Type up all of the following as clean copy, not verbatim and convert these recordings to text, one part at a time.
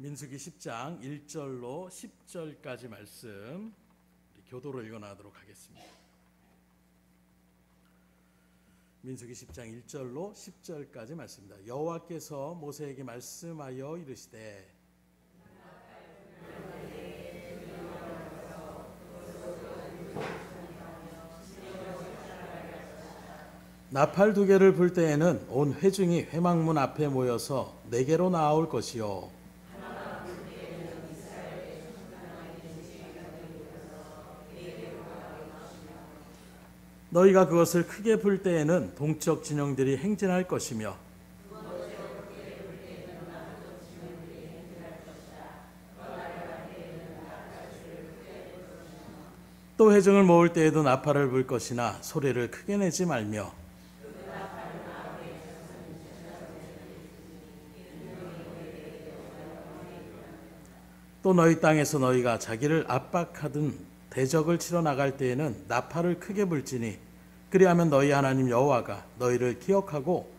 민수기 10장 1절로 10절까지 말씀 교도로 읽어나가도록 하겠습니다. 민수기 10장 1절로 10절까지 말씀입니다. 여호와께서 모세에게 말씀하여 이르시되 나팔 2개를 불 때에는 온 회중이 회막문 앞에 모여서 내게로 나아올 것이요 너희가 그것을 크게 불 때에는 동쪽 진영들이 행진할 것이며 또 회중을 모을 때에도 나팔을 불 것이나 소리를 크게 내지 말며 또 너희 땅에서 너희가 자기를 압박하든 대적을 치러 나갈 때에는 나팔을 크게 불지니 그리하면 너희 하나님 여호와가 너희를 기억하고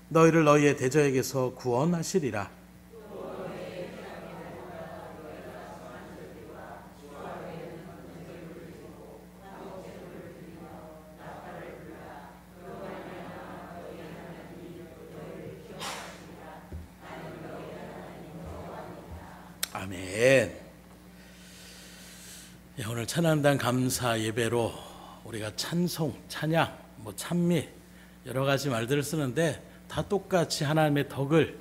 너희를 너희의 대적에게서 구원하시리라. 아멘. 오늘 찬양단 감사 예배로 우리가 찬송, 찬양, 찬미 여러 가지 말들을 쓰는데 다 똑같이 하나님의 덕을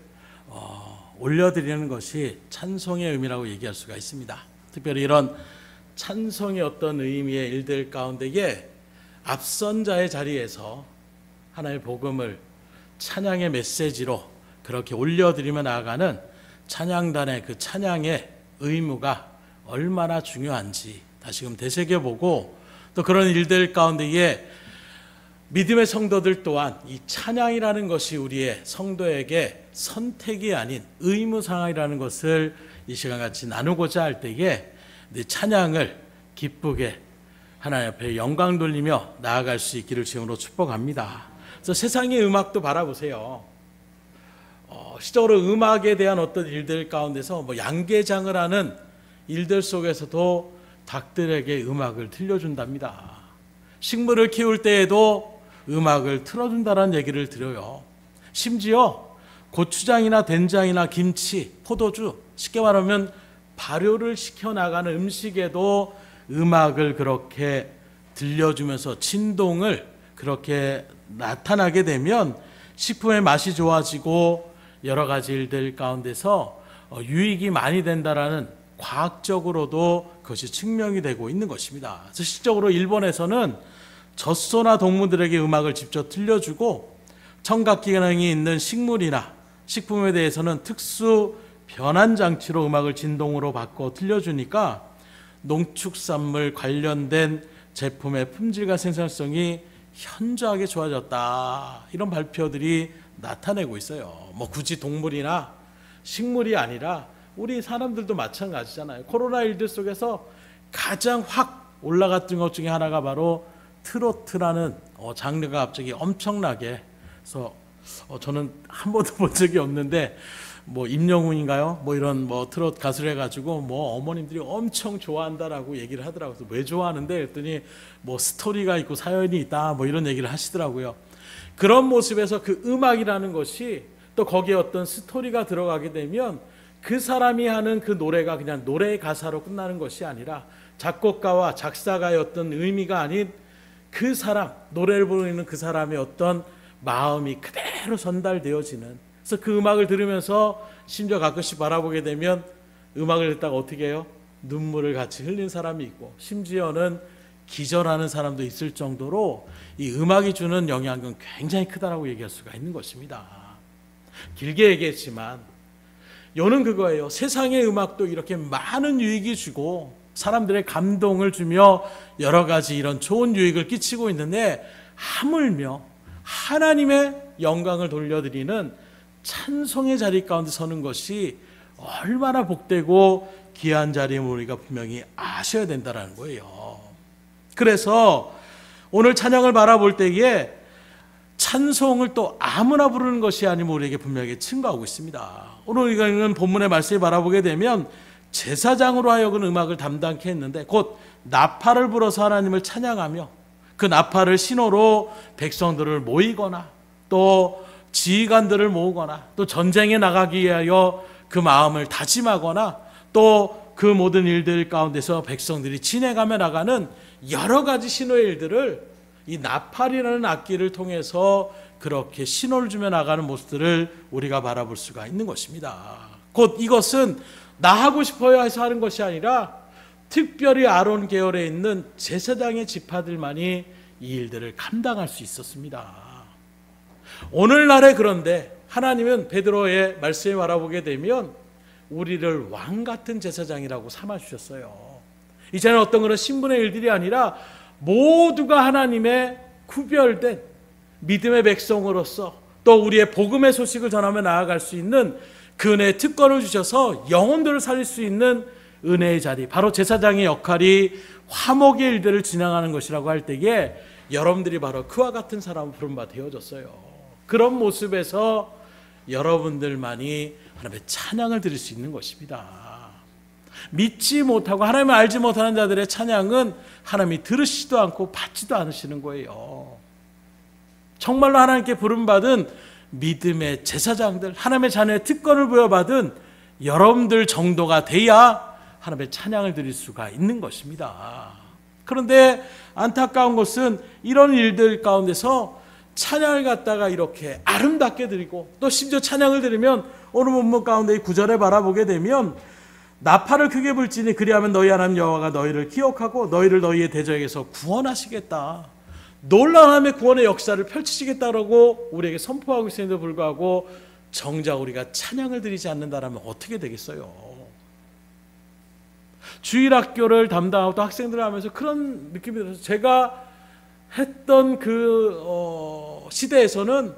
올려드리는 것이 찬송의 의미라고 얘기할 수가 있습니다. 특별히 이런 찬송의 어떤 의미의 일들 가운데에 앞선 자의 자리에서 하나님의 복음을 찬양의 메시지로 그렇게 올려드리며 나아가는 찬양단의 그 찬양의 의무가 얼마나 중요한지 다시금 되새겨보고 또 그런 일들 가운데에 믿음의 성도들 또한 이 찬양이라는 것이 우리의 성도에게 선택이 아닌 의무사항이라는 것을 이 시간 같이 나누고자 할 때에 찬양을 기쁘게 하나님 앞에 영광 돌리며 나아갈 수 있기를 주님으로 축복합니다. 그래서 세상의 음악도 바라보세요. 시적으로 음악에 대한 어떤 일들 가운데서 양계장을 하는 일들 속에서도 닭들에게 음악을 들려준답니다. 식물을 키울 때에도 음악을 틀어준다는 얘기를 드려요. 심지어 고추장이나 된장이나 김치, 포도주, 쉽게 말하면 발효를 시켜나가는 음식에도 음악을 그렇게 들려주면서 진동을 그렇게 나타나게 되면 식품의 맛이 좋아지고 여러 가지 일들 가운데서 유익이 많이 된다라는 과학적으로도 그것이 증명이 되고 있는 것입니다. 그래서 실적으로 일본에서는 젖소나 동물들에게 음악을 직접 들려주고 청각 기능이 있는 식물이나 식품에 대해서는 특수 변환 장치로 음악을 진동으로 바꿔 들려주니까 농축산물 관련된 제품의 품질과 생산성이 현저하게 좋아졌다. 이런 발표들이 나타내고 있어요. 굳이 동물이나 식물이 아니라 우리 사람들도 마찬가지잖아요. 코로나 일들 속에서 가장 확 올라갔던 것 중에 하나가 바로 트로트라는 장르가 갑자기 엄청나게 그래서 저는 한 번도 본 적이 없는데 임영웅인가요? 이런 트로트 가수를 해가지고 어머님들이 엄청 좋아한다라고 얘기를 하더라고요. 그래서 왜 좋아하는데 그랬더니 스토리가 있고 사연이 있다 이런 얘기를 하시더라고요. 그런 모습에서 그 음악이라는 것이 또 거기에 어떤 스토리가 들어가게 되면 그 사람이 하는 그 노래가 그냥 노래의 가사로 끝나는 것이 아니라 작곡가와 작사가의 어떤 의미가 아닌 그 사람, 노래를 부르는 그 사람의 어떤 마음이 그대로 전달되어지는. 그래서 그 음악을 들으면서 심지어 가끔씩 바라보게 되면 음악을 듣다가 어떻게 해요? 눈물을 같이 흘린 사람이 있고 심지어는 기절하는 사람도 있을 정도로 이 음악이 주는 영향은 굉장히 크다라고 얘기할 수가 있는 것입니다. 길게 얘기했지만 요는 그거예요. 세상의 음악도 이렇게 많은 유익이 주고 사람들의 감동을 주며 여러 가지 이런 좋은 유익을 끼치고 있는데 하물며 하나님의 영광을 돌려드리는 찬송의 자리 가운데 서는 것이 얼마나 복되고 귀한 자리임을 우리가 분명히 아셔야 된다는 거예요. 그래서 오늘 찬양을 바라볼 때에 찬송을 또 아무나 부르는 것이 아니면 우리에게 분명하게 증거하고 있습니다. 오늘 우리가 읽는 본문의 말씀을 바라보게 되면 제사장으로 하여금 음악을 담당케 했는데 곧 나팔을 불어서 하나님을 찬양하며 그 나팔을 신호로 백성들을 모이거나 또 지휘관들을 모으거나 또 전쟁에 나가기 위하여 그 마음을 다짐하거나 또 그 모든 일들 가운데서 백성들이 지내가며 나가는 여러 가지 신호의 일들을 이 나팔이라는 악기를 통해서 그렇게 신호를 주며 나가는 모습들을 우리가 바라볼 수가 있는 것입니다. 곧 이것은 나 하고 싶어야 해서 하는 것이 아니라 특별히 아론 계열에 있는 제사장의 지파들만이 이 일들을 감당할 수 있었습니다. 오늘날에 그런데 하나님은 베드로의 말씀을 바라보게 되면 우리를 왕 같은 제사장이라고 삼아주셨어요. 이제는 어떤 그런 신분의 일들이 아니라 모두가 하나님의 구별된 믿음의 백성으로서 또 우리의 복음의 소식을 전하며 나아갈 수 있는 그 은혜의 특권을 주셔서 영혼들을 살릴 수 있는 은혜의 자리, 바로 제사장의 역할이 화목의 일들을 진행하는 것이라고 할 때에 여러분들이 바로 그와 같은 사람을 부른 바 되어졌어요. 그런 모습에서 여러분들만이 하나님의 찬양을 드릴 수 있는 것입니다. 믿지 못하고 하나님을 알지 못하는 자들의 찬양은 하나님이 들으시지도 않고 받지도 않으시는 거예요. 정말로 하나님께 부름받은 믿음의 제사장들, 하나님의 자녀의 특권을 부여받은 여러분들 정도가 돼야 하나님의 찬양을 드릴 수가 있는 것입니다. 그런데 안타까운 것은 이런 일들 가운데서 찬양을 갖다가 이렇게 아름답게 드리고 또 심지어 찬양을 드리면 오늘 본문 가운데 이 9절에 바라보게 되면 나팔을 크게 불지니 그리하면 너희 하나님 여호와가 너희를 기억하고 너희를 너희의 대적에서 구원하시겠다. 놀라운 하나님의 구원의 역사를 펼치시겠다라고 우리에게 선포하고 있음에도 불구하고 정작 우리가 찬양을 드리지 않는다라면 어떻게 되겠어요? 주일학교를 담당하고 또 학생들을 하면서 그런 느낌이 들어서 제가 했던 그 시대에서는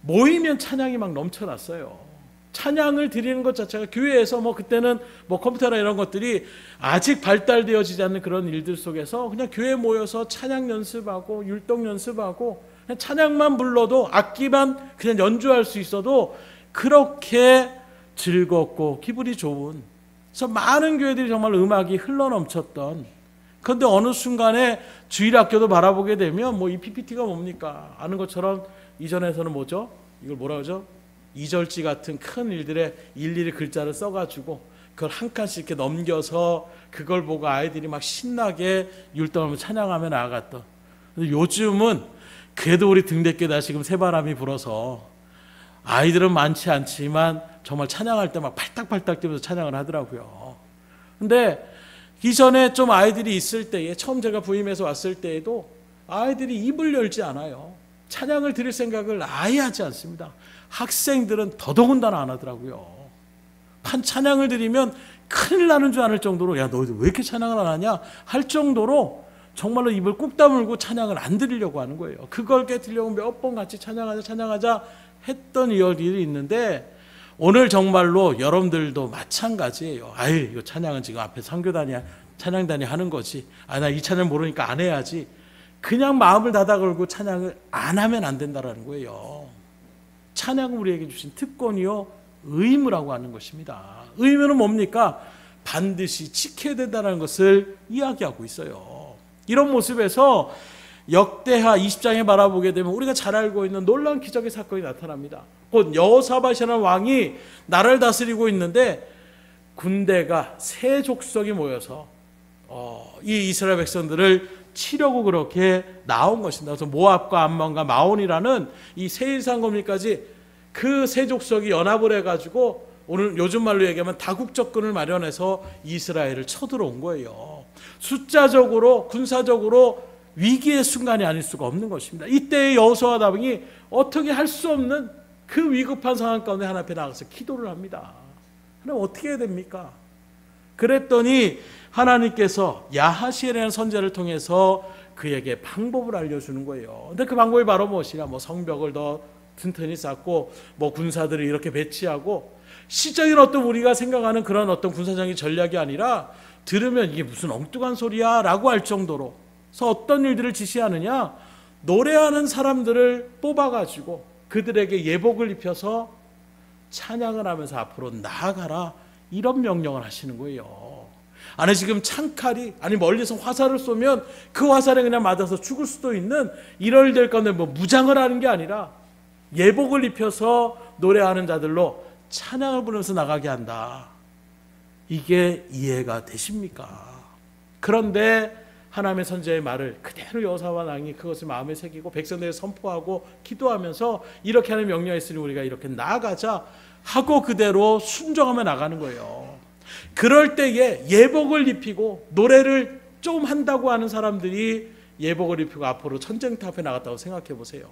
모이면 찬양이 막 넘쳐났어요. 찬양을 드리는 것 자체가 교회에서 그때는 컴퓨터나 이런 것들이 아직 발달되어지지 않는 그런 일들 속에서 그냥 교회에 모여서 찬양 연습하고 율동 연습하고 그냥 찬양만 불러도 악기만 그냥 연주할 수 있어도 그렇게 즐겁고 기분이 좋은, 그래서 많은 교회들이 정말 음악이 흘러넘쳤던, 그런데 어느 순간에 주일학교도 바라보게 되면 이 PPT가 뭡니까? 아는 것처럼 이전에서는 뭐죠? 이걸 뭐라 그러죠? 이절지 같은 큰 일들에 일일이 글자를 써가지고 그걸 한 칸씩 이렇게 넘겨서 그걸 보고 아이들이 막 신나게 율동하며 찬양하며 나아갔던. 근데 요즘은 그래도 우리 등대께 다시금 새바람이 불어서 아이들은 많지 않지만 정말 찬양할 때 막 팔딱팔딱 뛰면서 찬양을 하더라고요. 근데 이전에 좀 아이들이 있을 때에, 처음 제가 부임해서 왔을 때에도 아이들이 입을 열지 않아요. 찬양을 드릴 생각을 아예 하지 않습니다. 학생들은 더더군다나 안 하더라고요. 찬양을 드리면 큰일 나는 줄 아는 정도로 야 너희들 왜 이렇게 찬양을 안 하냐 할 정도로 정말로 입을 꾹 다물고 찬양을 안 드리려고 하는 거예요. 그걸 깨트리려고 몇 번 같이 찬양하자 했던 일이 있는데 오늘 정말로 여러분들도 마찬가지예요. 아유 이거 찬양은 지금 앞에 선교단이 찬양단이 하는 거지. 나 이 찬양 모르니까 안 해야지. 그냥 마음을 닫아 걸고 찬양을 안 하면 안 된다라는 거예요. 찬양은 우리에게 주신 특권이요 의무라고 하는 것입니다. 의무는 뭡니까? 반드시 지켜야 된다는 것을 이야기하고 있어요. 이런 모습에서 역대하 20장에 바라보게 되면 우리가 잘 알고 있는 놀라운 기적의 사건이 나타납니다. 곧 여호사밧이라는 왕이 나라를 다스리고 있는데 군대가 세 족속이 모여서 이 이스라엘 백성들을 치려고 그렇게 나온 것입니다. 그래서 모압과 암몬과 마온이라는 이 세일상고민까지 그 세 족속이 연합을 해가지고 오늘 요즘 말로 얘기하면 다국적군을 마련해서 이스라엘을 쳐들어온 거예요. 숫자적으로 군사적으로 위기의 순간이 아닐 수가 없는 것입니다. 이때의 여호수아 다방이 어떻게 할 수 없는 그 위급한 상황 가운데 하나님 앞에 나가서 기도를 합니다. 하나님 어떻게 해야 됩니까? 그랬더니 하나님께서 야하시엘이라는 선지자를 통해서 그에게 방법을 알려주는 거예요. 근데 그 방법이 바로 무엇이냐? 성벽을 더 튼튼히 쌓고 군사들을 이렇게 배치하고 시적인 어떤 우리가 생각하는 그런 어떤 군사적인 전략이 아니라 들으면 이게 무슨 엉뚱한 소리야 라고 할 정도로. 그래서 어떤 일들을 지시하느냐? 노래하는 사람들을 뽑아가지고 그들에게 예복을 입혀서 찬양을 하면서 앞으로 나아가라, 이런 명령을 하시는 거예요. 아니 지금 창칼이, 아니 멀리서 화살을 쏘면 그 화살에 그냥 맞아서 죽을 수도 있는 이럴 될 건데 뭐 무장을 하는 게 아니라 예복을 입혀서 노래하는 자들로 찬양을 부르면서 나가게 한다. 이게 이해가 되십니까? 그런데 하나님의 선지자의 말을 그대로 여호사와 왕이 그것을 마음에 새기고 백성들에게 선포하고 기도하면서 이렇게 하는 명령했으니 우리가 이렇게 나아가자 하고 그대로 순종하며 나가는 거예요. 그럴 때에 예복을 입히고 노래를 좀 한다고 하는 사람들이 예복을 입히고 앞으로 전쟁터 앞에 나갔다고 생각해 보세요.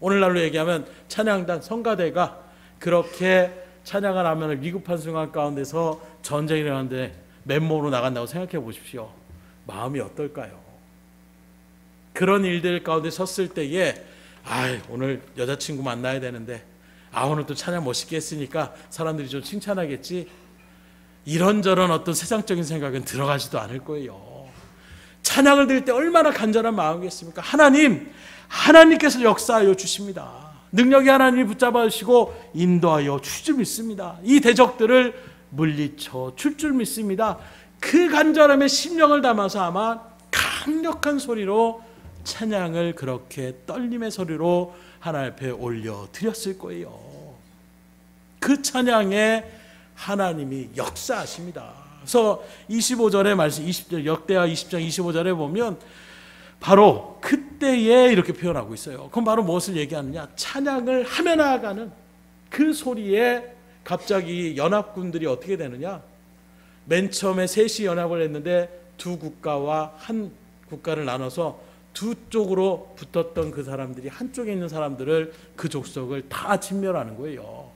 오늘날로 얘기하면 찬양단, 성가대가 그렇게 찬양을 하면 위급한 순간 가운데서 전쟁이 일어나는데 맨몸으로 나간다고 생각해 보십시오. 마음이 어떨까요? 그런 일들 가운데 섰을 때에 오늘 여자친구 만나야 되는데 오늘 또 찬양 멋있게 했으니까 사람들이 좀 칭찬하겠지, 이런저런 어떤 세상적인 생각은 들어가지도 않을 거예요. 찬양을 드릴 때 얼마나 간절한 마음이겠습니까? 하나님께서 역사하여 주십니다. 능력이 하나님이 붙잡아 주시고 인도하여 줄 줄 믿습니다. 이 대적들을 물리쳐 줄 줄 믿습니다. 그 간절함에 심령을 담아서 아마 강력한 소리로 찬양을 그렇게 떨림의 소리로 하나님 앞에 올려드렸을 거예요. 그 찬양에 하나님이 역사하십니다. 그래서 25절의 말씀, 20절 역대하 20장 25절에 보면 바로 그때에 이렇게 표현하고 있어요. 그럼 바로 무엇을 얘기하느냐? 찬양을 하며 나아가는 그 소리에 갑자기 연합군들이 어떻게 되느냐? 맨 처음에 셋이 연합을 했는데 두 국가와 한 국가를 나눠서 두 쪽으로 붙었던 그 사람들이 한쪽에 있는 사람들을 그 족속을 다 진멸하는 거예요.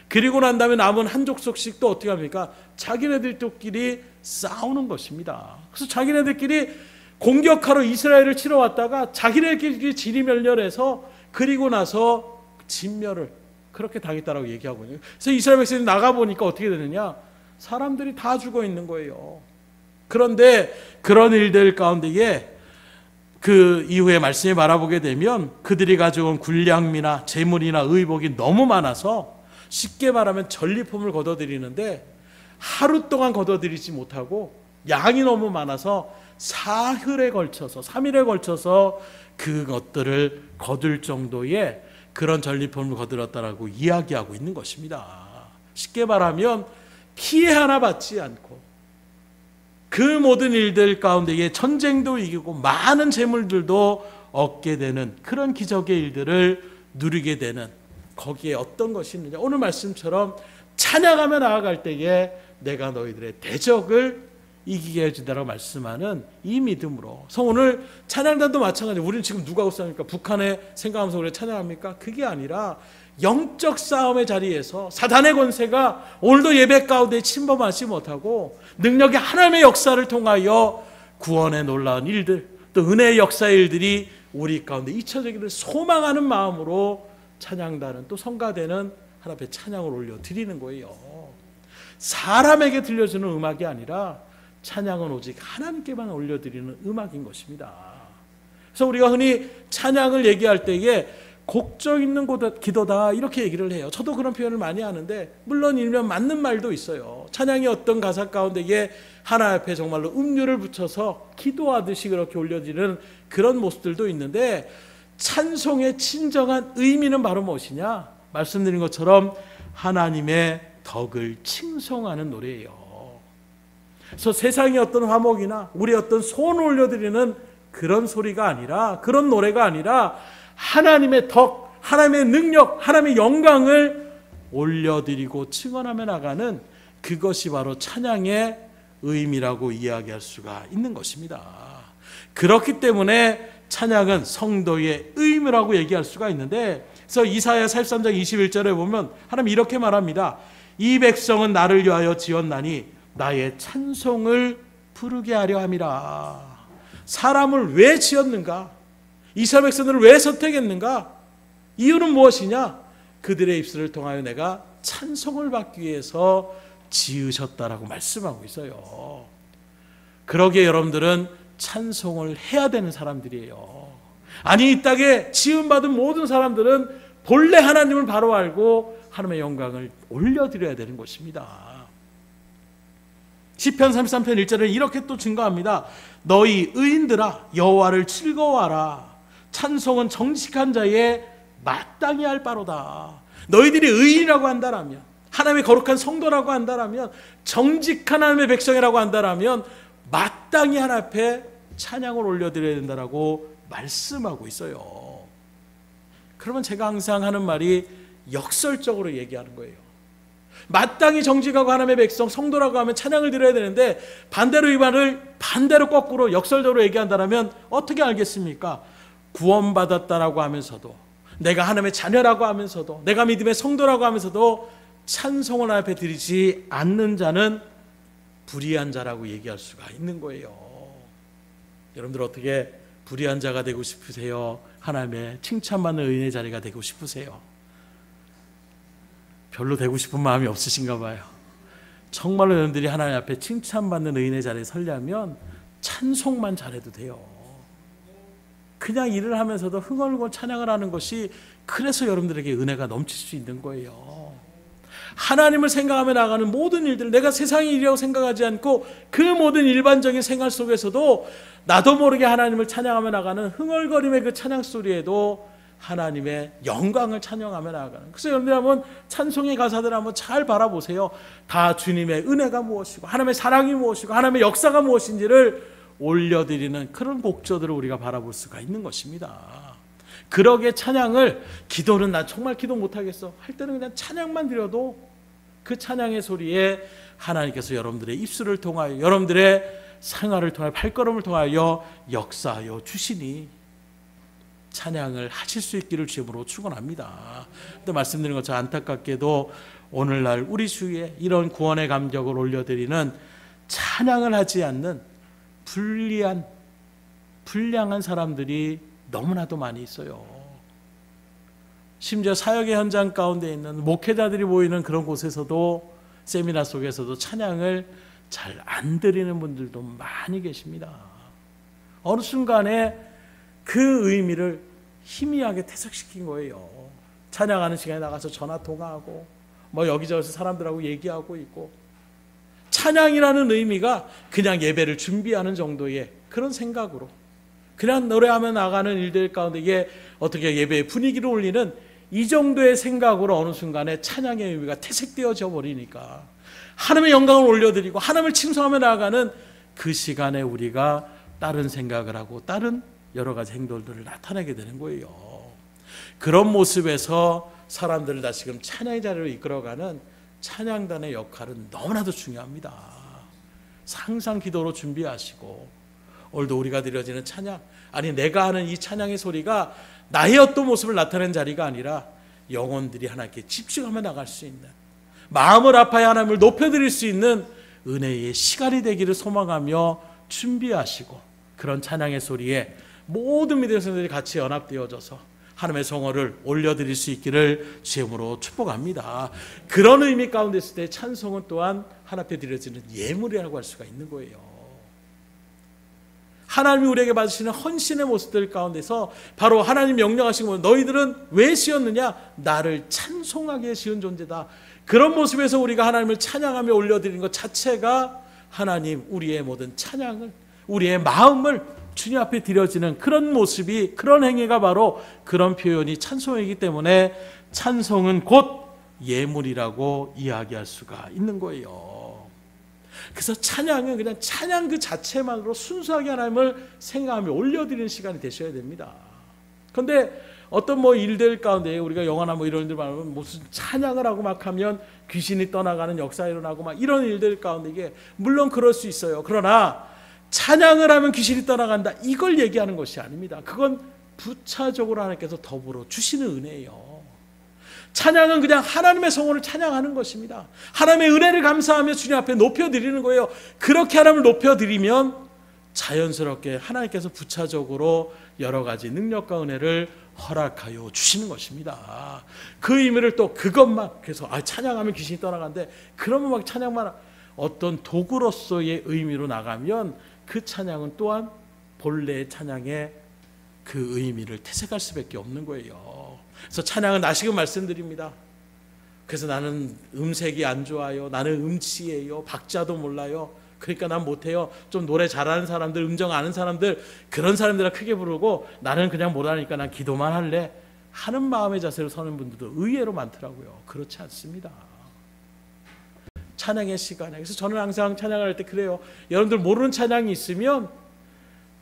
그리고 난 다음에 남은 한 족속씩 또 어떻게 합니까? 자기네들끼리 싸우는 것입니다. 그래서 자기네들끼리 공격하러 이스라엘을 치러 왔다가 자기네들끼리 지리멸렬해서 그리고 나서 진멸을 그렇게 당했다라고 얘기하고 있는 거예요. 그래서 이스라엘 백성이 나가보니까 어떻게 되느냐? 사람들이 다 죽어 있는 거예요. 그런데 그런 일들 가운데에 그 이후에 말씀을 바라보게 되면 그들이 가져온 군량미나 재물이나 의복이 너무 많아서 쉽게 말하면 전리품을 거둬들이는데 하루 동안 거둬들이지 못하고 양이 너무 많아서 사흘에 걸쳐서 3일에 걸쳐서 그것들을 거둘 정도의 그런 전리품을 거둘었다라고 이야기하고 있는 것입니다. 쉽게 말하면 피해 하나 받지 않고 그 모든 일들 가운데에 전쟁도 이기고 많은 재물들도 얻게 되는 그런 기적의 일들을 누리게 되는, 거기에 어떤 것이 있느냐? 오늘 말씀처럼 찬양하며 나아갈 때에 내가 너희들의 대적을 이기게 해주다라고 말씀하는 이 믿음으로. 그래서 오늘 찬양단도 마찬가지예요. 우리는 지금 누가 싸웁니까? 북한에 생각하면서 우리가 찬양합니까? 그게 아니라 영적 싸움의 자리에서 사단의 권세가 오늘도 예배 가운데 침범하지 못하고 능력의 하나님의 역사를 통하여 구원의 놀라운 일들, 또 은혜의 역사의 일들이 우리 가운데 잊혀지기를 소망하는 마음으로 찬양단은, 또 성가대는 하나님 앞에 찬양을 올려드리는 거예요. 사람에게 들려주는 음악이 아니라 찬양은 오직 하나님께만 올려드리는 음악인 것입니다. 그래서 우리가 흔히 찬양을 얘기할 때에 곡적 있는 기도다 이렇게 얘기를 해요. 저도 그런 표현을 많이 하는데 물론 일면 맞는 말도 있어요. 찬양이 어떤 가사 가운데에 하나님 앞에 정말로 음료를 붙여서 기도하듯이 그렇게 올려지는 그런 모습들도 있는데, 찬송의 진정한 의미는 바로 무엇이냐? 말씀드린 것처럼 하나님의 덕을 칭송하는 노래예요. 그래서 세상의 어떤 화목이나 우리 어떤 소원을 올려드리는 그런 소리가 아니라, 그런 노래가 아니라 하나님의 덕, 하나님의 능력, 하나님의 영광을 올려드리고 증언하며 나가는 그것이 바로 찬양의 의미라고 이야기할 수가 있는 것입니다. 그렇기 때문에 찬양은 성도의 의무라고 얘기할 수가 있는데, 그래서 이사야 43장 21절에 보면 하나님 이렇게 말합니다. 이 백성은 나를 위하여 지었나니 나의 찬송을 부르게 하려 함이라. 사람을 왜 지었는가? 이스라엘 백성들을 왜 선택했는가? 이유는 무엇이냐? 그들의 입술을 통하여 내가 찬송을 받기 위해서 지으셨다라고 말씀하고 있어요. 그러기에 여러분들은 찬송을 해야 되는 사람들이에요. 아니, 이 땅에 지음받은 모든 사람들은 본래 하나님을 바로 알고 하나님의 영광을 올려드려야 되는 것입니다. 시편 33편 1절에 이렇게 또 증거합니다. 너희 의인들아 여호와를 즐거워하라. 찬송은 정직한 자의 마땅히 할 바로다. 너희들이 의인이라고 한다라면, 하나님의 거룩한 성도라고 한다라면, 정직한 하나님의 백성이라고 한다라면 마땅히 하나님 앞에 찬양을 올려드려야 된다라고 말씀하고 있어요. 그러면 제가 항상 하는 말이 역설적으로 얘기하는 거예요. 마땅히 정직하고 하나님의 백성, 성도라고 하면 찬양을 드려야 되는데 반대로 이 말을 반대로 거꾸로 역설적으로 얘기한다면 어떻게 알겠습니까? 구원받았다라고 하면서도, 내가 하나님의 자녀라고 하면서도, 내가 믿음의 성도라고 하면서도 찬송을 하나님 앞에 드리지 않는 자는 불의한 자라고 얘기할 수가 있는 거예요. 여러분들 어떻게 불의한 자가 되고 싶으세요? 하나님의 칭찬받는 의인의 자리가 되고 싶으세요? 별로 되고 싶은 마음이 없으신가 봐요. 정말로 여러분들이 하나님 앞에 칭찬받는 의인의 자리에 서려면 찬송만 잘해도 돼요. 그냥 일을 하면서도 흥얼흥얼 찬양을 하는 것이, 그래서 여러분들에게 은혜가 넘칠 수 있는 거예요. 하나님을 생각하며 나가는 모든 일들, 내가 세상의 일이라고 생각하지 않고 그 모든 일반적인 생활 속에서도 나도 모르게 하나님을 찬양하며 나가는 흥얼거림의 그 찬양 소리에도 하나님의 영광을 찬양하며 나아가는. 그래서 여러분들 한번 찬송의 가사들 한번 잘 바라보세요. 다 주님의 은혜가 무엇이고 하나님의 사랑이 무엇이고 하나님의 역사가 무엇인지를 올려드리는 그런 곡조들을 우리가 바라볼 수가 있는 것입니다. 그러게 찬양을, 기도는 나 정말 기도 못하겠어 할 때는 그냥 찬양만 드려도 그 찬양의 소리에 하나님께서 여러분들의 입술을 통하여, 여러분들의 생활을 통하여, 발걸음을 통하여 역사하여 주시니 찬양을 하실 수 있기를 주님으로 축원합니다. 근데 말씀드린 것처럼 안타깝게도 오늘날 우리 주위에 이런 구원의 감격을 올려드리는 찬양을 하지 않는 불량한 사람들이 너무나도 많이 있어요. 심지어 사역의 현장 가운데 있는 목회자들이 모이는 그런 곳에서도, 세미나 속에서도 찬양을 잘 안 드리는 분들도 많이 계십니다. 어느 순간에 그 의미를 희미하게 퇴색시킨 거예요. 찬양하는 시간에 나가서 전화 통화하고 뭐 여기저기서 사람들하고 얘기하고 있고, 찬양이라는 의미가 그냥 예배를 준비하는 정도의 그런 생각으로, 그냥 노래하며 나가는 일들 가운데 이게 어떻게 예배의 분위기를 올리는 이 정도의 생각으로 어느 순간에 찬양의 의미가 퇴색되어져 버리니까 하나님의 영광을 올려드리고 하나님을 칭송하며 나아가는 그 시간에 우리가 다른 생각을 하고 다른 여러 가지 행동들을 나타내게 되는 거예요. 그런 모습에서 사람들을 다시금 찬양의 자리로 이끌어가는 찬양단의 역할은 너무나도 중요합니다. 항상 기도로 준비하시고, 오늘도 우리가 드려지는 찬양, 아니 내가 하는 이 찬양의 소리가 나의 어떤 모습을 나타내는 자리가 아니라 영혼들이 하나님께 집중하며 나갈 수 있는, 마음을 아파야 하나님을 높여드릴 수 있는 은혜의 시간이 되기를 소망하며 준비하시고, 그런 찬양의 소리에 모든 믿음의 성도들이 같이 연합되어져서 하나님의 성호를 올려드릴 수 있기를 주님으로 축복합니다. 그런 의미 가운데 있을 때 찬송은 또한 하나님 앞에 드려지는 예물이라고 할 수가 있는 거예요. 하나님이 우리에게 받으시는 헌신의 모습들 가운데서 바로 하나님 명령하신 너희들은 왜 지었느냐? 나를 찬송하게 지은 존재다. 그런 모습에서 우리가 하나님을 찬양하며 올려드리는 것 자체가 하나님 우리의 모든 찬양을, 우리의 마음을 주님 앞에 드려지는 그런 모습이, 그런 행위가 바로 그런 표현이 찬송이기 때문에 찬송은 곧 예물이라고 이야기할 수가 있는 거예요. 그래서 찬양은 그냥 찬양 그 자체만으로 순수하게 하나님을 생각하며 올려드리는 시간이 되셔야 됩니다. 그런데 어떤 일들 가운데 우리가 영화나 이런 일들 말하면 무슨 찬양을 하고 막 하면 귀신이 떠나가는 역사가 일어나고 막 이런 일들 가운데, 이게 물론 그럴 수 있어요. 그러나 찬양을 하면 귀신이 떠나간다, 이걸 얘기하는 것이 아닙니다. 그건 부차적으로 하나님께서 더불어 주시는 은혜예요. 찬양은 그냥 하나님의 성호를 찬양하는 것입니다. 하나님의 은혜를 감사하며 주님 앞에 높여드리는 거예요. 그렇게 하나님을 높여드리면 자연스럽게 하나님께서 부차적으로 여러 가지 능력과 은혜를 허락하여 주시는 것입니다. 그 의미를 또 그것만 그래서 찬양하면 귀신이 떠나간대, 그러면 막 찬양만 어떤 도구로서의 의미로 나가면 그 찬양은 또한 본래의 찬양의 그 의미를 퇴색할 수밖에 없는 거예요. 그래서 찬양은 다시금 말씀드립니다. 그래서 나는 음색이 안 좋아요. 나는 음치예요. 박자도 몰라요. 그러니까 난 못해요. 좀 노래 잘하는 사람들, 음정 아는 사람들, 그런 사람들은 크게 부르고 나는 그냥 못하니까 난 기도만 할래 하는 마음의 자세로 서는 분들도 의외로 많더라고요. 그렇지 않습니다. 찬양의 시간에. 그래서 저는 항상 찬양을 할 때 그래요. 여러분들 모르는 찬양이 있으면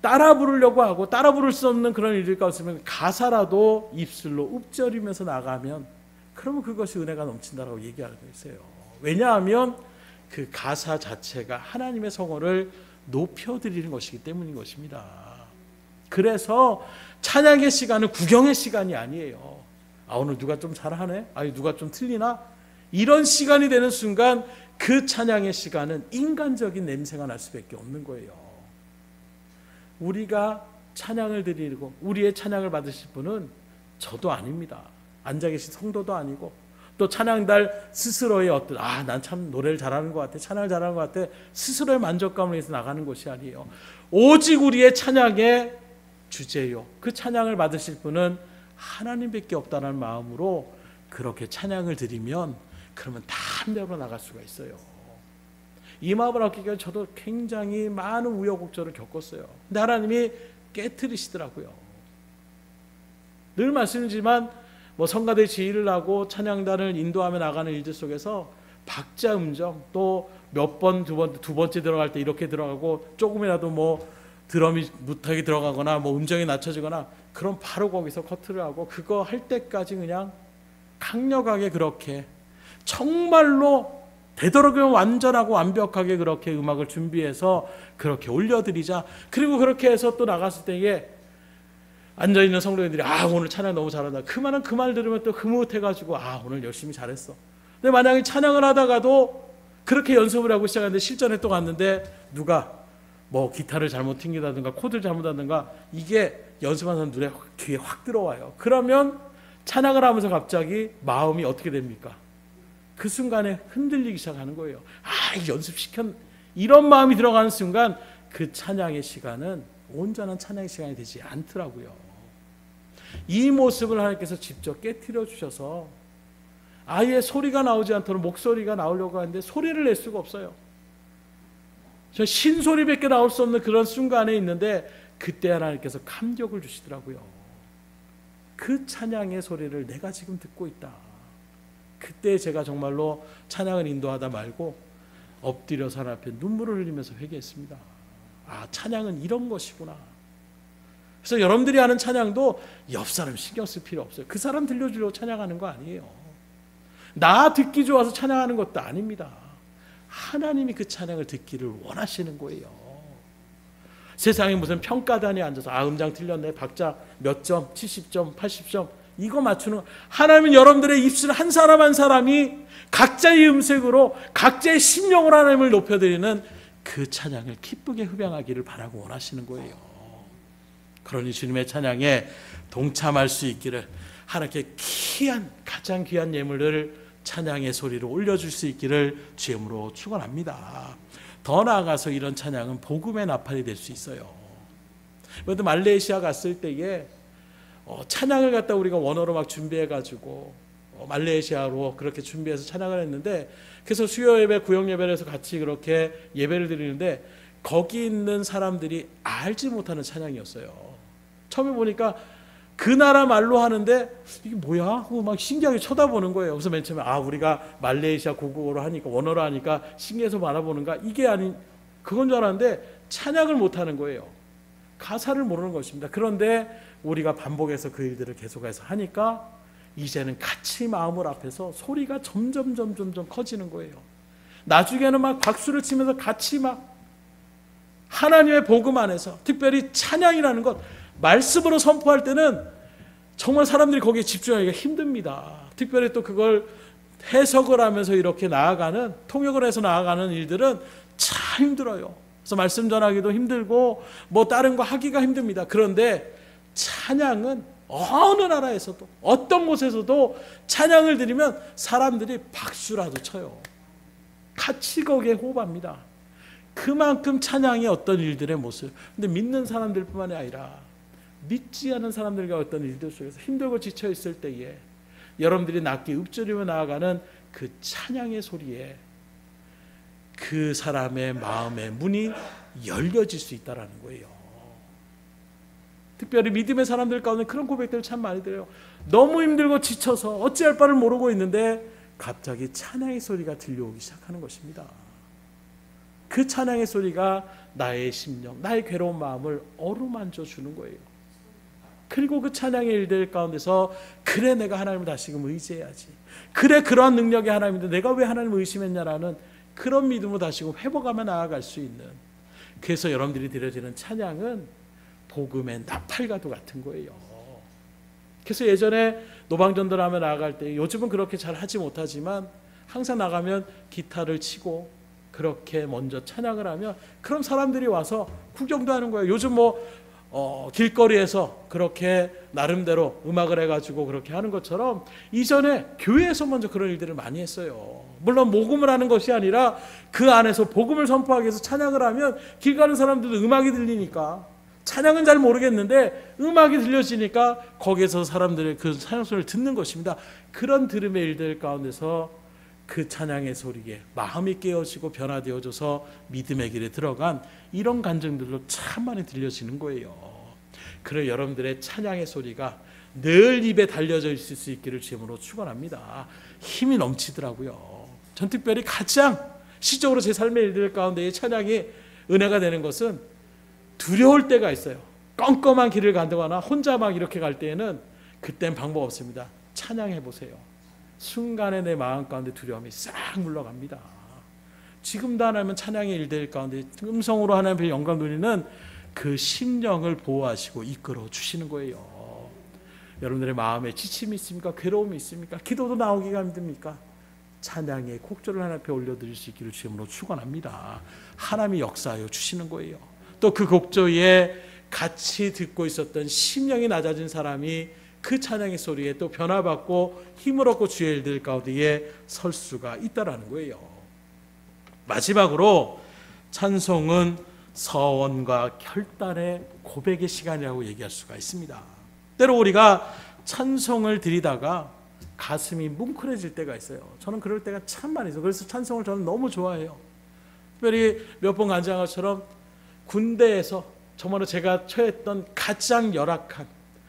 따라 부르려고 하고 따라 부를 수 없는 그런 일들가 없으면 가사라도 입술로 읊조리면서 나가면 그러면 그것이 은혜가 넘친다라고 얘기하는 거 있어요. 왜냐하면 그 가사 자체가 하나님의 성호를 높여드리는 것이기 때문인 것입니다. 그래서 찬양의 시간은 구경의 시간이 아니에요. 아, 오늘 누가 좀 잘하네? 아니, 누가 좀 틀리나? 이런 시간이 되는 순간 그 찬양의 시간은 인간적인 냄새가 날 수밖에 없는 거예요. 우리가 찬양을 드리고 우리의 찬양을 받으실 분은 저도 아닙니다. 앉아 계신 성도도 아니고 또 찬양달 스스로의 어떤 난 참 노래를 잘하는 것 같아, 찬양을 잘하는 것 같아 스스로의 만족감을 위해서 나가는 것이 아니에요. 오직 우리의 찬양의 주제요, 그 찬양을 받으실 분은 하나님밖에 없다는 마음으로 그렇게 찬양을 드리면 그러면 담대로 나갈 수가 있어요. 이 마음을 얻기 위해 저도 굉장히 많은 우여곡절을 겪었어요. 근데 하나님이 깨트리시더라고요. 늘 말씀드리지만 성가대 지휘를 하고 찬양단을 인도하며 나가는 일들 속에서 박자 음정 또 몇 번, 두 번째 들어갈 때 이렇게 들어가고 조금이라도 드럼이 무턱이 들어가거나 음정이 낮춰지거나 그럼 바로 거기서 커트를 하고 그거 할 때까지 그냥 강력하게 그렇게 정말로 되도록이면 완전하고 완벽하게 그렇게 음악을 준비해서 그렇게 올려드리자. 그리고 그렇게 해서 또 나갔을 때에 앉아있는 성도님들이 오늘 찬양 너무 잘한다. 그 말 들으면 또 흐뭇해가지고 오늘 열심히 잘했어. 근데 만약에 찬양을 하다가도 그렇게 연습을 하고 시작하는데 실전에 또 갔는데 누가 기타를 잘못 튕기다든가 코드를 잘못하든가 이게 연습하는 사람 눈에 귀에 확 들어와요. 그러면 찬양을 하면서 갑자기 마음이 어떻게 됩니까? 그 순간에 흔들리기 시작하는 거예요. 이런 마음이 들어가는 순간 그 찬양의 시간은 온전한 찬양의 시간이 되지 않더라고요. 이 모습을 하나님께서 직접 깨트려 주셔서 아예 소리가 나오지 않도록 목소리가 나오려고 하는데 소리를 낼 수가 없어요. 저 신소리밖에 나올 수 없는 그런 순간에 있는데 그때 하나님께서 감격을 주시더라고요. 그 찬양의 소리를 내가 지금 듣고 있다. 그때 제가 정말로 찬양을 인도하다 말고 엎드려서 하나님 앞에 눈물을 흘리면서 회개했습니다. 찬양은 이런 것이구나. 그래서 여러분들이 하는 찬양도 옆 사람 신경 쓸 필요 없어요. 그 사람 들려주려고 찬양하는 거 아니에요. 나 듣기 좋아서 찬양하는 것도 아닙니다. 하나님이 그 찬양을 듣기를 원하시는 거예요. 세상에 무슨 평가단에 앉아서 음장 틀렸네, 박자 몇 점, 70점, 80점 이거 맞추는, 하나님은 여러분들의 입술 한 사람 한 사람이 각자의 음색으로 각자의 심령으로 하나님을 높여드리는 그 찬양을 기쁘게 흡양하기를 바라고 원하시는 거예요. 그러니 주님의 찬양에 동참할 수 있기를, 하나님께 가장 귀한 예물을 찬양의 소리로 올려줄 수 있기를 주님으로 축원합니다. 더 나아가서 이런 찬양은 복음의 나팔이 될 수 있어요. 그래도 말레이시아 갔을 때에 찬양을 갖다 우리가 원어로 막 준비해가지고 말레이시아로 그렇게 준비해서 찬양을 했는데, 그래서 수요 예배, 구역 예배에서 같이 그렇게 예배를 드리는데 거기 있는 사람들이 알지 못하는 찬양이었어요. 처음에 보니까 그 나라 말로 하는데 이게 뭐야? 하고 막 신기하게 쳐다보는 거예요. 그래서 맨 처음에 우리가 말레이시아 고국어로 하니까, 원어로 하니까 신기해서 바라보는가? 이게 아닌, 그건 줄 알았는데 찬양을 못하는 거예요. 가사를 모르는 것입니다. 그런데 우리가 반복해서 그 일들을 계속해서 하니까 이제는 같이 마음을 합해서 소리가 점점 커지는 거예요. 나중에는 막 박수를 치면서 같이 막 하나님의 복음 안에서, 특별히 찬양이라는 것, 말씀으로 선포할 때는 정말 사람들이 거기에 집중하기가 힘듭니다. 특별히 또 그걸 해석을 하면서 이렇게 나아가는, 통역을 해서 나아가는 일들은 참 힘들어요. 그래서 말씀 전하기도 힘들고 다른 거 하기가 힘듭니다. 그런데 찬양은 어느 나라에서도 어떤 곳에서도 찬양을 드리면 사람들이 박수라도 쳐요. 같이 거기에 호흡합니다. 그만큼 찬양이 어떤 일들의 모습. 근데 믿는 사람들뿐만이 아니라 믿지 않은 사람들과 어떤 일들 속에서 힘들고 지쳐 있을 때에 여러분들이 낮게 읊조리며 나아가는 그 찬양의 소리에 그 사람의 마음의 문이 열려질 수 있다는 거예요. 특별히 믿음의 사람들 가운데 그런 고백들 참 많이 들어요. 너무 힘들고 지쳐서 어찌할 바를 모르고 있는데 갑자기 찬양의 소리가 들려오기 시작하는 것입니다. 그 찬양의 소리가 나의 심령, 나의 괴로운 마음을 어루만져 주는 거예요. 그리고 그 찬양의 일들 가운데서 그래 내가 하나님을 다시금 의지해야지, 그래 그러한 능력이 하나님인데 내가 왜 하나님을 의심했냐라는 그런 믿음으로 다시금 회복하며 나아갈 수 있는, 그래서 여러분들이 드려지는 찬양은 복음의 나팔과도 같은 거예요. 그래서 예전에 노방전도를 하며 나아갈 때, 요즘은 그렇게 잘 하지 못하지만 항상 나가면 기타를 치고 그렇게 먼저 찬양을 하면 그럼 사람들이 와서 구경도 하는 거예요. 요즘 길거리에서 그렇게 나름대로 음악을 해가지고 그렇게 하는 것처럼 이전에 교회에서 먼저 그런 일들을 많이 했어요. 물론 모금을 하는 것이 아니라 그 안에서 복음을 선포하기 위해서 찬양을 하면 길 가는 사람들도 음악이 들리니까, 찬양은 잘 모르겠는데 음악이 들려지니까 거기에서 사람들의 그 찬양 소리를 듣는 것입니다. 그런 들음의 일들 가운데서 그 찬양의 소리에 마음이 깨어지고 변화되어져서 믿음의 길에 들어간 이런 간증들도 참 많이 들려지는 거예요. 그래 여러분들의 찬양의 소리가 늘 입에 달려져 있을 수 있기를 주님으로 축원합니다. 힘이 넘치더라고요. 전 특별히 가장 시적으로 제 삶의 일들 가운데 찬양이 은혜가 되는 것은 두려울 때가 있어요. 껌껌한 길을 간다거나 혼자 막 이렇게 갈 때에는 그땐 방법 없습니다. 찬양해 보세요. 순간에 내 마음 가운데 두려움이 싹 물러갑니다. 지금도 하나님은 찬양의 일들 가운데 음성으로 하나님 앞에 영광 돌리는 그 심령을 보호하시고 이끌어 주시는 거예요. 여러분들의 마음에 지침이 있습니까? 괴로움이 있습니까? 기도도 나오기가 힘듭니까? 찬양의 곡조를 하나님 앞에 올려드릴 수 있기를 주님으로 축원합니다. 하나님이 역사하여 주시는 거예요. 또 그 곡조에 같이 듣고 있었던 심령이 낮아진 사람이 그 찬양의 소리에 또 변화받고 힘을 얻고 주의 일들 가운데에 설 수가 있다라는 거예요. 마지막으로 찬송은 서원과 결단의 고백의 시간이라고 얘기할 수가 있습니다. 때로 우리가 찬송을 드리다가 가슴이 뭉클해질 때가 있어요. 저는 그럴 때가 참 많이 있어요. 그래서 찬송을 저는 너무 좋아해요. 특별히 몇 번 간증한 것처럼 군대에서 정말로 제가 처했던 가장 열악한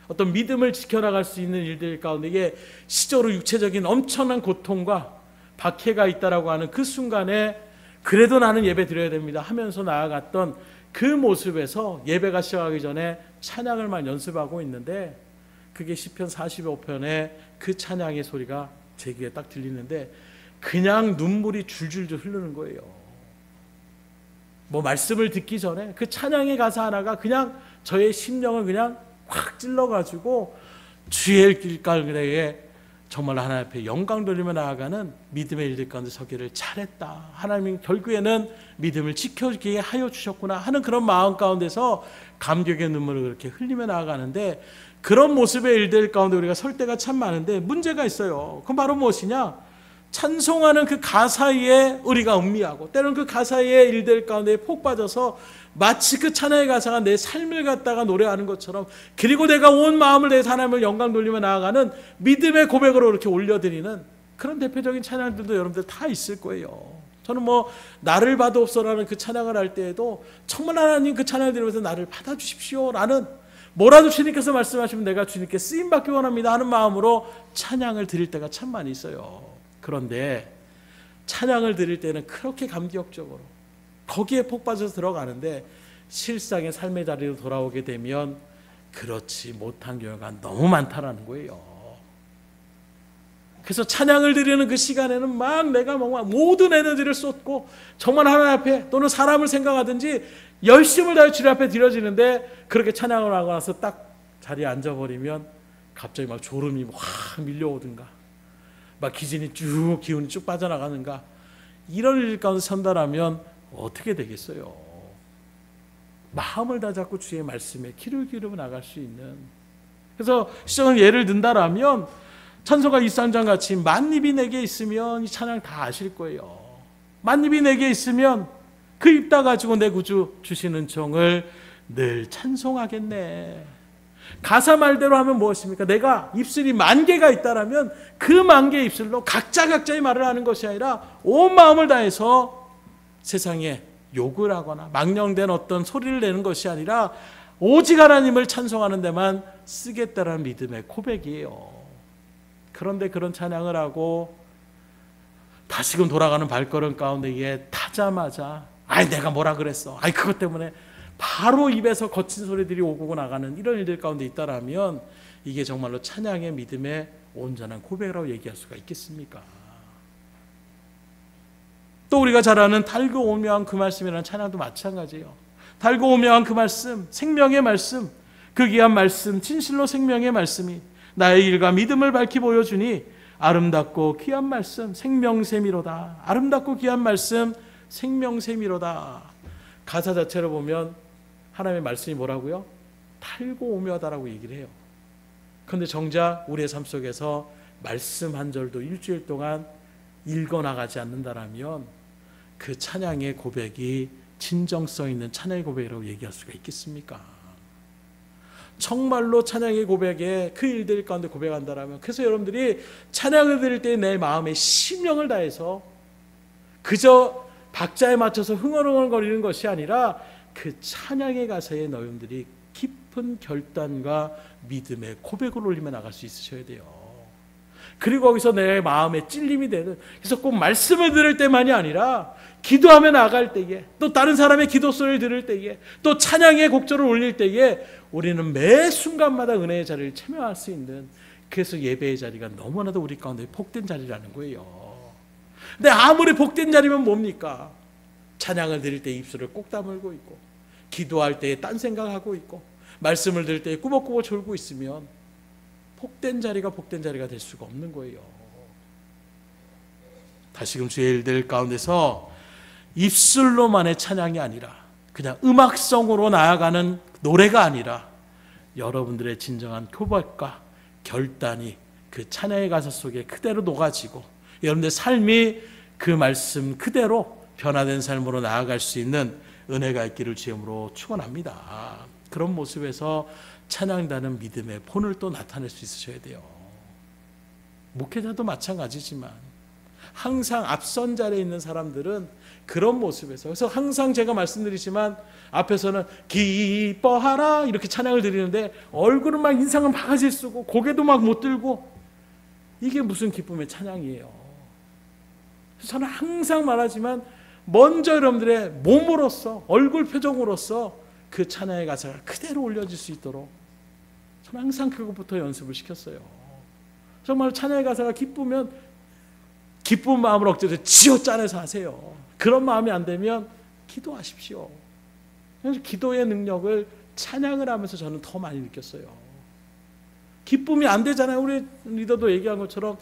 어떤 믿음을 지켜나갈 수 있는 일들 가운데 이게 시적으로 육체적인 엄청난 고통과 박해가 있다라고 하는 그 순간에 그래도 나는 예배 드려야 됩니다 하면서 나아갔던 그 모습에서 예배가 시작하기 전에 찬양을 막 연습하고 있는데 그게 시편 45편의 그 찬양의 소리가 제 귀에 딱 들리는데 그냥 눈물이 줄줄줄 흐르는 거예요. 뭐 말씀을 듣기 전에 그 찬양의 가사 하나가 그냥 저의 심령을 그냥 확 찔러가지고 주의 길가에 정말 하나님 앞에 영광 돌리며 나아가는 믿음의 일들 가운데 서기를 잘했다. 하나님이 결국에는 믿음을 지켜주게 하여 주셨구나 하는 그런 마음 가운데서 감격의 눈물을 그렇게 흘리며 나아가는데 그런 모습의 일들 가운데 우리가 설 때가 참 많은데 문제가 있어요. 그건 바로 무엇이냐? 찬송하는 그 가사에 우리가 음미하고 때로는 그 가사의 일들 가운데 폭 빠져서 마치 그 찬양의 가사가 내 삶을 갖다가 노래하는 것처럼 그리고 내가 온 마음을 내서 하나님을 영광 돌리며 나아가는 믿음의 고백으로 이렇게 올려드리는 그런 대표적인 찬양들도 여러분들 다 있을 거예요. 저는 나를 받아옵소라는 그 찬양을 할 때에도 정말 하나님 그 찬양을 들으면서 나를 받아주십시오라는 뭐라도 주님께서 말씀하시면 내가 주님께 쓰임받기 원합니다 하는 마음으로 찬양을 드릴 때가 참 많이 있어요. 그런데 찬양을 드릴 때는 그렇게 감격적으로 거기에 폭 빠져서 들어가는데 실상의 삶의 자리로 돌아오게 되면 그렇지 못한 경우가 너무 많다라는 거예요. 그래서 찬양을 드리는 그 시간에는 막 내가 모든 에너지를 쏟고 정말 하나님 앞에 또는 사람을 생각하든지 열심을 다해 주님 앞에 드려지는데 그렇게 찬양을 하고 나서 딱 자리에 앉아버리면 갑자기 막 졸음이 확 밀려오든가 막 기운이 쭉 빠져나가는가 이런 일 가운데 선다라면 어떻게 되겠어요? 마음을 다잡고 주의 말씀에 귀를 기울여 나갈 수 있는 그래서 시작은 예를 든다라면 찬송가 23장 같이 만입이 내게 있으면 이 찬양 다 아실 거예요. 만입이 내게 있으면 그 입 다 가지고 내 구주 주시는 종을 늘 찬송하겠네. 가사 말대로 하면 무엇입니까? 내가 입술이 10,000개가 있다라면 그 10,000개의 입술로 각자의 말을 하는 것이 아니라 온 마음을 다해서 세상에 욕을 하거나 망령된 어떤 소리를 내는 것이 아니라 오직 하나님을 찬송하는 데만 쓰겠다라는 믿음의 고백이에요. 그런데 그런 찬양을 하고 다시금 돌아가는 발걸음 가운데 타자마자 내가 뭐라 그랬어, 그것 때문에 바로 입에서 거친 소리들이 오고 나가는 이런 일들 가운데 있다라면 이게 정말로 찬양의 믿음의 온전한 고백이라고 얘기할 수가 있겠습니까? 또 우리가 잘 아는 달고 오묘한 그 말씀이라는 찬양도 마찬가지예요. 달고 오묘한 그 말씀, 생명의 말씀, 그 귀한 말씀, 진실로 생명의 말씀이 나의 길과 믿음을 밝히 보여주니 아름답고 귀한 말씀, 생명샘이로다. 아름답고 귀한 말씀, 생명샘이로다. 가사 자체를 보면 하나님의 말씀이 뭐라고요? 달고 오묘하다라고 얘기를 해요. 그런데 정작 우리의 삶 속에서 말씀 한 절도 일주일 동안 읽어나가지 않는다라면 그 찬양의 고백이 진정성 있는 찬양의 고백이라고 얘기할 수가 있겠습니까? 정말로 찬양의 고백에 그 일들 가운데 고백한다라면, 그래서 여러분들이 찬양을 드릴 때 내 마음의 심령을 다해서 그저 박자에 맞춰서 흥얼흥얼거리는 것이 아니라 그 찬양의 가사에 너희들이 깊은 결단과 믿음의 고백을 올리며 나갈 수 있으셔야 돼요. 그리고 거기서 내 마음에 찔림이 되는, 그래서 꼭 말씀을 들을 때만이 아니라 기도하며 나갈 때에, 또 다른 사람의 기도 소리를 들을 때에, 또 찬양의 곡절을 올릴 때에 우리는 매 순간마다 은혜의 자리를 참여할 수 있는, 그래서 예배의 자리가 너무나도 우리 가운데 복된 자리라는 거예요. 근데 아무리 복된 자리면 뭡니까? 찬양을 드릴 때 입술을 꼭 다물고 있고, 기도할 때에 딴 생각하고 있고, 말씀을 들을 때에 꾸벅꾸벅 졸고 있으면 복된 자리가 될 수가 없는 거예요. 다시금 주의 일들 가운데서 입술로만의 찬양이 아니라 그냥 음악성으로 나아가는 노래가 아니라 여러분들의 진정한 고백과 결단이 그 찬양의 가사 속에 그대로 녹아지고 여러분들의 삶이 그 말씀 그대로 변화된 삶으로 나아갈 수 있는 은혜가 있기를 주님으로 축원합니다. 그런 모습에서 찬양단은 믿음의 본을 또 나타낼 수 있으셔야 돼요. 목회자도 마찬가지지만 항상 앞선 자리에 있는 사람들은 그런 모습에서, 그래서 항상 제가 말씀드리지만 앞에서는 기뻐하라 이렇게 찬양을 드리는데 얼굴은 막 인상은 바가지 쓰고 고개도 막 못 들고, 이게 무슨 기쁨의 찬양이에요. 그래서 저는 항상 말하지만 먼저 여러분들의 몸으로서, 얼굴 표정으로서 그 찬양의 가사가 그대로 올려질 수 있도록 저는 항상 그것부터 연습을 시켰어요. 정말 찬양의 가사가 기쁘면 기쁜 마음을 억지로 쥐어짜내서 하세요. 그런 마음이 안 되면 기도하십시오. 그래서 기도의 능력을 찬양을 하면서 저는 더 많이 느꼈어요. 기쁨이 안 되잖아요. 우리 리더도 얘기한 것처럼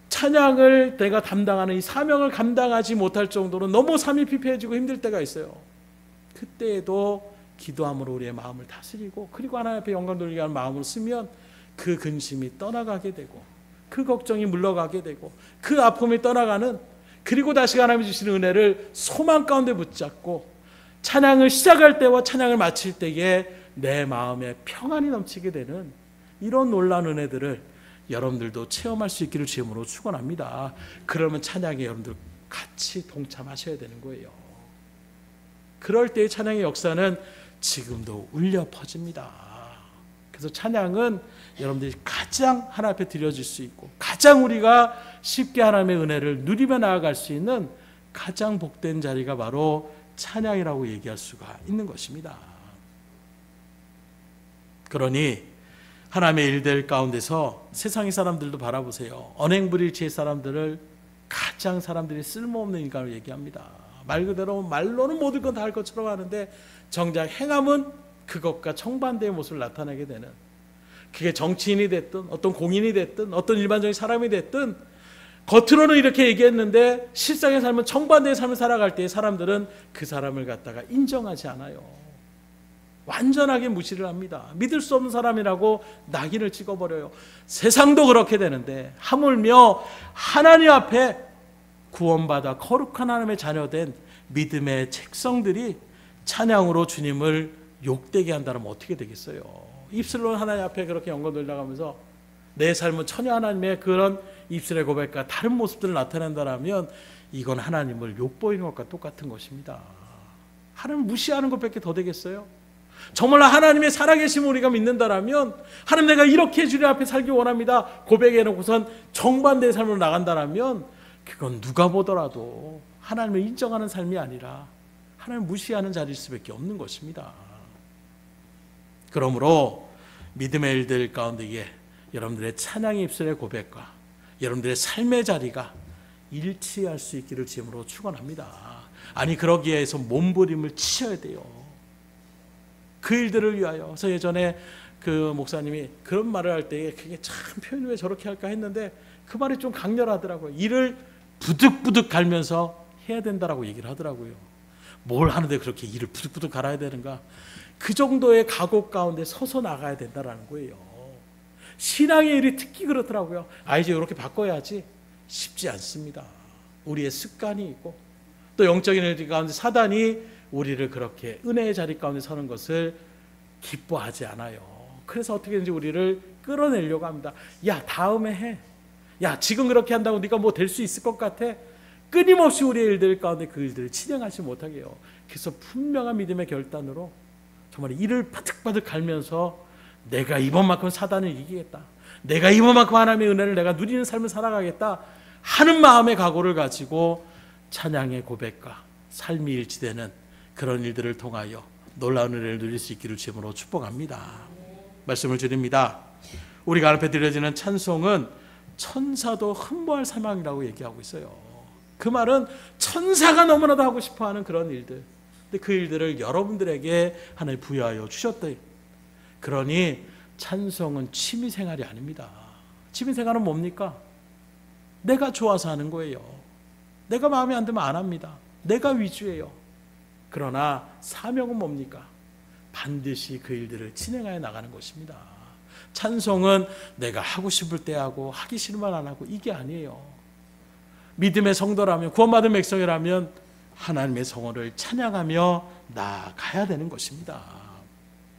찬양을 내가 담당하는 이 사명을 감당하지 못할 정도로 너무 삶이 피폐해지고 힘들 때가 있어요. 그때에도 기도함으로 우리의 마음을 다스리고, 그리고 하나님 앞에 영광 돌리게 하는 마음으로 쓰면 그 근심이 떠나가게 되고, 그 걱정이 물러가게 되고, 그 아픔이 떠나가는, 그리고 다시 하나님이 주시는 은혜를 소망 가운데 붙잡고 찬양을 시작할 때와 찬양을 마칠 때에 내 마음에 평안이 넘치게 되는 이런 놀라운 은혜들을 여러분들도 체험할 수 있기를 주님으로 축원합니다. 그러면 찬양에 여러분들 같이 동참하셔야 되는 거예요. 그럴 때의 찬양의 역사는 지금도 울려 퍼집니다. 그래서 찬양은 여러분들이 가장 하나님 앞에 드려질 수 있고 가장 우리가 쉽게 하나님의 은혜를 누리며 나아갈 수 있는 가장 복된 자리가 바로 찬양이라고 얘기할 수가 있는 것입니다. 그러니 하나님의 일들 가운데서 세상의 사람들도 바라보세요. 언행불일치의 사람들을 가장 사람들이 쓸모없는 인간으로 얘기합니다. 말 그대로 말로는 모든 건 다 할 것처럼 하는데 정작 행함은 그것과 정반대의 모습을 나타내게 되는, 그게 정치인이 됐든 어떤 공인이 됐든 어떤 일반적인 사람이 됐든 겉으로는 이렇게 얘기했는데 실상의 삶은 정반대의 삶을 살아갈 때 사람들은 그 사람을 갖다가 인정하지 않아요. 완전하게 무시를 합니다. 믿을 수 없는 사람이라고 낙인을 찍어버려요. 세상도 그렇게 되는데 하물며 하나님 앞에 구원받아 거룩한 하나님의 자녀된 믿음의 책성들이 찬양으로 주님을 욕되게 한다면 어떻게 되겠어요? 입술로 하나님 앞에 그렇게 영광 돌려가면서 내 삶은 전혀 하나님의 그런 입술의 고백과 다른 모습들을 나타낸다라면 이건 하나님을 욕보이는 것과 똑같은 것입니다. 하나님을 무시하는 것밖에 더 되겠어요? 정말 하나님의 살아계심을 우리가 믿는다라면 하나님 내가 이렇게 주님 앞에 살기 원합니다 고백해놓고선 정반대의 삶으로 나간다라면 그건 누가 보더라도 하나님을 인정하는 삶이 아니라 하나님을 무시하는 자리일 수밖에 없는 것입니다. 그러므로 믿음의 일들 가운데에 여러분들의 찬양의 입술의 고백과 여러분들의 삶의 자리가 일치할 수 있기를 주님으로 축원합니다. 아니 그러기 위해서 몸부림을 치셔야 돼요. 그 일들을 위하여. 그래서 예전에 그 목사님이 그런 말을 할 때 그게 참 표현이 왜 저렇게 할까 했는데 그 말이 좀 강렬하더라고요. 일을 부득부득 갈면서 해야 된다라고 얘기를 하더라고요. 뭘 하는데 그렇게 일을 부득부득 갈아야 되는가? 그 정도의 각오 가운데 서서 나가야 된다라는 거예요. 신앙의 일이 특히 그렇더라고요. 이제 이렇게 바꿔야지. 쉽지 않습니다. 우리의 습관이 있고 또 영적인 일 가운데 사단이 우리를 그렇게 은혜의 자리 가운데 서는 것을 기뻐하지 않아요. 그래서 어떻게든지 우리를 끌어내려고 합니다. 야 다음에 해. 야 지금 그렇게 한다고 네가 뭐 될 수 있을 것 같아? 끊임없이 우리의 일들 가운데 그 일들을 진행하지 못하게 해요. 그래서 분명한 믿음의 결단으로 정말 이를 바득바득 갈면서 내가 이번만큼 사단을 이기겠다. 내가 이번만큼 하나님의 은혜를 내가 누리는 삶을 살아가겠다 하는 마음의 각오를 가지고 찬양의 고백과 삶이 일치되는 그런 일들을 통하여 놀라운 은혜를 누릴 수 있기를 주님으로 축복합니다. 말씀을 드립니다. 우리가 앞에 드려지는 찬송은 천사도 흠모할 사망이라고 얘기하고 있어요. 그 말은 천사가 너무나도 하고 싶어하는 그런 일들. 근데 그 일들을 여러분들에게 하나님 부여하여 주셨다. 그러니 찬송은 취미생활이 아닙니다. 취미생활은 뭡니까? 내가 좋아서 하는 거예요. 내가 마음에 안 들면 안 합니다. 내가 위주예요. 그러나 사명은 뭡니까? 반드시 그 일들을 진행하여 나가는 것입니다. 찬송은 내가 하고 싶을 때 하고 하기 싫으면 안 하고 이게 아니에요. 믿음의 성도라면 구원받은 백성이라면 하나님의 성호를 찬양하며 나아가야 되는 것입니다.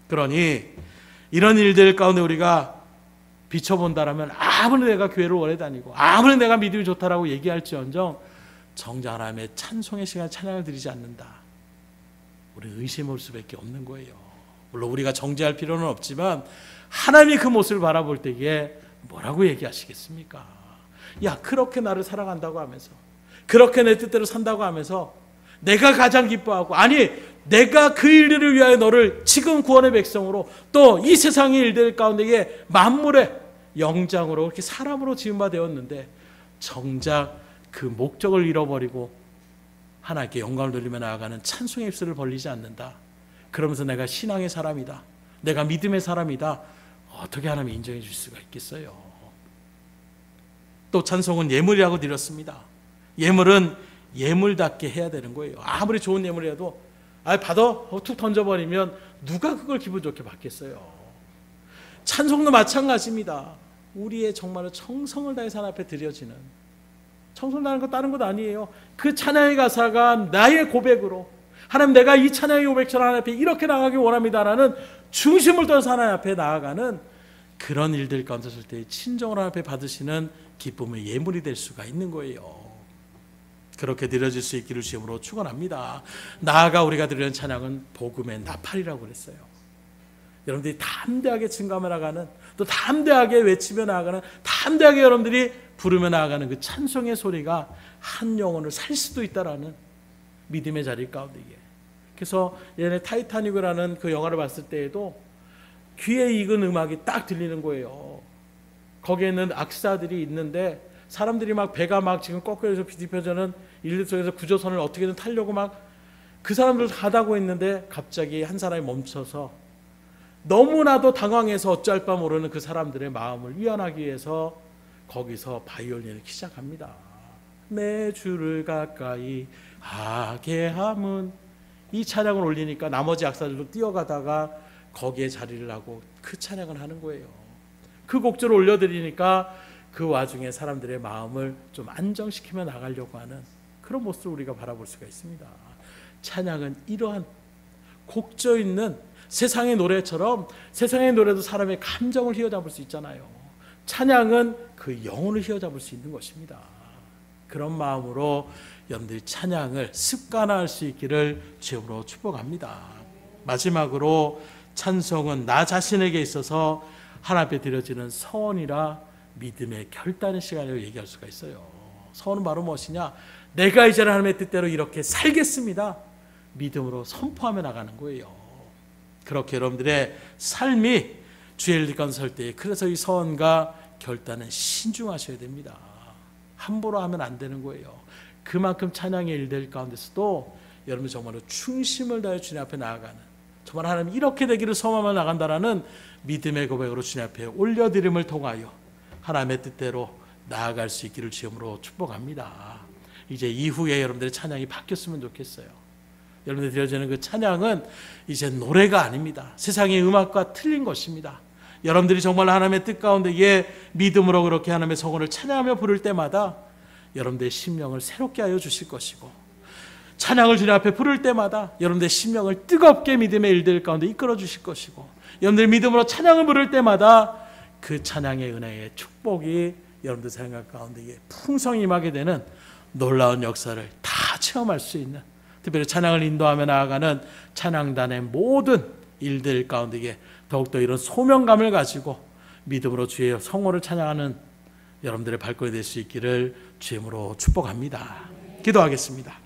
그러니 이런 일들 가운데 우리가 비춰본다라면 아무리 내가 교회를 오래 다니고 아무리 내가 믿음이 좋다라고 얘기할지언정 정작 하나님의 찬송의 시간에 찬양을 드리지 않는다. 우리 의심할 수밖에 없는 거예요. 물론 우리가 정죄할 필요는 없지만 하나님이 그 모습을 바라볼 때에 뭐라고 얘기하시겠습니까? 야 그렇게 나를 사랑한다고 하면서 그렇게 내 뜻대로 산다고 하면서 내가 가장 기뻐하고 아니 내가 그 일들을 위하여 너를 지금 구원의 백성으로 또 이 세상의 일들 가운데에 만물의 영장으로 이렇게 사람으로 지음바 되었는데 정작 그 목적을 잃어버리고 하나님께 영광을 돌리며 나아가는 찬송의 입술을 벌리지 않는다. 그러면서 내가 신앙의 사람이다. 내가 믿음의 사람이다. 어떻게 하나님이 인정해 줄 수가 있겠어요? 또 찬송은 예물이라고 드렸습니다. 예물은 예물답게 해야 되는 거예요. 아무리 좋은 예물이라도 받아 툭 던져버리면 누가 그걸 기분 좋게 받겠어요? 찬송도 마찬가지입니다. 우리의 정말로 정성을 다해서 하나님 앞에 드려지는 청소를 하는 거 다른 것 아니에요. 그 찬양의 가사가 나의 고백으로 하나님 내가 이 찬양의 고백처럼 하나님 앞에 이렇게 나가기 원합니다라는 중심을 떠서 하나님 앞에 나아가는 그런 일들 가운데 있을 때 친정을 하나님 앞에 받으시는 기쁨의 예물이 될 수가 있는 거예요. 그렇게 드려질 수 있기를 주님으로 축원합니다. 나아가 우리가 드리는 찬양은 복음의 나팔이라고 그랬어요. 여러분들이 담대하게 증감해 나가는 또 담대하게 외치며 나아가는 담대하게 여러분들이 부르며 나아가는 그 찬송의 소리가 한 영혼을 살 수도 있다라는 믿음의 자리 가운데에. 그래서 예전에 타이타닉이라는 그 영화를 봤을 때에도 귀에 익은 음악이 딱 들리는 거예요. 거기에는 악사들이 있는데 사람들이 막 배가 막 지금 꺾여서 뒤집혀지는 일들 속에서 구조선을 어떻게든 타려고 막 그 사람들 가다고 있는데 갑자기 한 사람이 멈춰서 너무나도 당황해서 어찌할 바 모르는 그 사람들의 마음을 위안하기 위해서 거기서 바이올린을 시작합니다. 내 주를 가까이 하게 함은 이 찬양을 올리니까 나머지 악사들도 뛰어가다가 거기에 자리를 하고 그 찬양을 하는 거예요. 그 곡조를 올려드리니까 그 와중에 사람들의 마음을 좀 안정시키며 나가려고 하는 그런 모습을 우리가 바라볼 수가 있습니다. 찬양은 이러한 곡조 있는 세상의 노래처럼 세상의 노래도 사람의 감정을 휘어잡을 수 있잖아요. 찬양은 그 영혼을 휘어잡을 수 있는 것입니다. 그런 마음으로 여러분들이 찬양을 습관화할 수 있기를 주님으로 축복합니다. 마지막으로 찬송은 나 자신에게 있어서 하나님 앞에 드려지는 서원이라 믿음의 결단의 시간을 얘기할 수가 있어요. 서원은 바로 무엇이냐? 내가 이제는 하나님의 뜻대로 이렇게 살겠습니다. 믿음으로 선포하며 나가는 거예요. 그렇게 여러분들의 삶이 주의 일 가운데 설 때, 그래서 이 서원과 결단은 신중하셔야 됩니다. 함부로 하면 안 되는 거예요. 그만큼 찬양의 일들 가운데서도 여러분 정말로 충심을 다해 주님 앞에 나아가는, 정말 하나님 이렇게 되기를 소망하며 나간다라는 믿음의 고백으로 주님 앞에 올려드림을 통하여 하나님의 뜻대로 나아갈 수 있기를 주님으로 축복합니다. 이제 이후에 여러분들의 찬양이 바뀌었으면 좋겠어요. 여러분들 드려지는 그 찬양은 이제 노래가 아닙니다. 세상의 음악과 틀린 것입니다. 여러분들이 정말 하나님의 뜻 가운데에 믿음으로 그렇게 하나님의 성원을 찬양하며 부를 때마다 여러분들의 심령을 새롭게 하여 주실 것이고, 찬양을 주님 앞에 부를 때마다 여러분들의 심령을 뜨겁게 믿음의 일들 가운데 이끌어 주실 것이고, 여러분들의 믿음으로 찬양을 부를 때마다 그 찬양의 은혜의 축복이 여러분들 생각 가운데에 풍성히 임하게 되는 놀라운 역사를 다 체험할 수 있는, 특별히 찬양을 인도하며 나아가는 찬양단의 모든 일들 가운데에 더욱더 이런 소명감을 가지고 믿음으로 주의 성호를 찬양하는 여러분들의 발걸음이 될 수 있기를 주님으로 축복합니다. 기도하겠습니다.